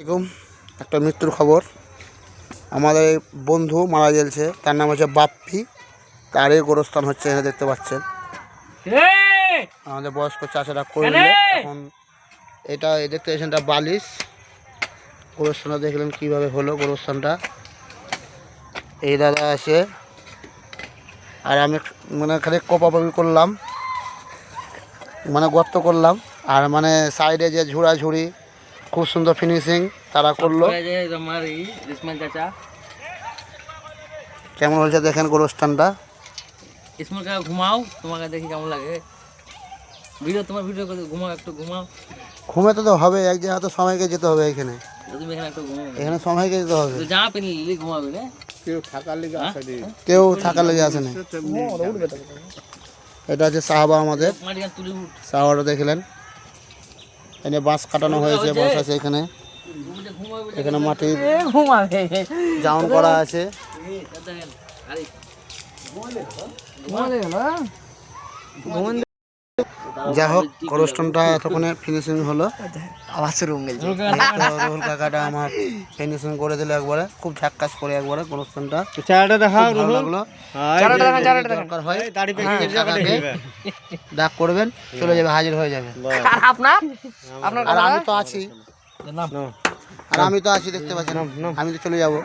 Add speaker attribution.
Speaker 1: এরকম একটা মৃত্যুর খবর। আমাদের বন্ধু মারা গেছে, তার নাম হচ্ছে বাপ্পি। তারই গোরস্থান হচ্ছে, এখানে দেখতে পাচ্ছেন আমাদের বয়স্ক চাচারা করলে। এখন এটা দেখতে পাচ্ছেন, এটা বালিশ। গোরস্থানটা দেখলেন কীভাবে হলো গোরস্থানটা। এই দাদা আছে, আর আমি মানে খালি কোপাপাবি করলাম, মানে গর্ত করলাম। আর মানে সাইডে যে ঝুড়াঝুড়ি খুব সুন্দর ফিনিশিং তারা করলো। কেমন হয়েছে দেখেন গোরস্থানটা।
Speaker 2: ঘুমাও, তোমাকে দেখি কেমন লাগে। ভিডিও তোমার ভিডিও করে ঘুমাও, একটু ঘুমাও।
Speaker 1: ঘুমে তো হবে, এক জায়গা তো সময়কে যেতে হবে। এখানে
Speaker 2: তুমি এখানে একটু ঘুমাও,
Speaker 1: এখানে সময়কে যেতে হবে।
Speaker 2: জামা পেলে ঘুমাবে না,
Speaker 1: কেউ থাকার লেগে আসে না। এটা হচ্ছে সাহাবা, আমাদের সাহাবাটা দেখলেন। এখানে বাঁশ কাটানো হয়েছে, বাঁশ আছে এখানে। এখানে মাটির জাউন করা আছে। যাই হোক, গোরস্থানটা এতক্ষণে ফিনিশিং হলো। রুহুল কাকাটা আমার ফিনিশিং করে দিল একবারে, খুব ঝাক্কাস করে একবারে গোরস্থানটা। ভালো লাগলো। দরকার হয় ডাক করবেন, চলে যাবে, হাজির হয়ে যাবে। আর আমি তো আছি, দেখতে পাচ্ছেন, আমি তো চলে যাবো।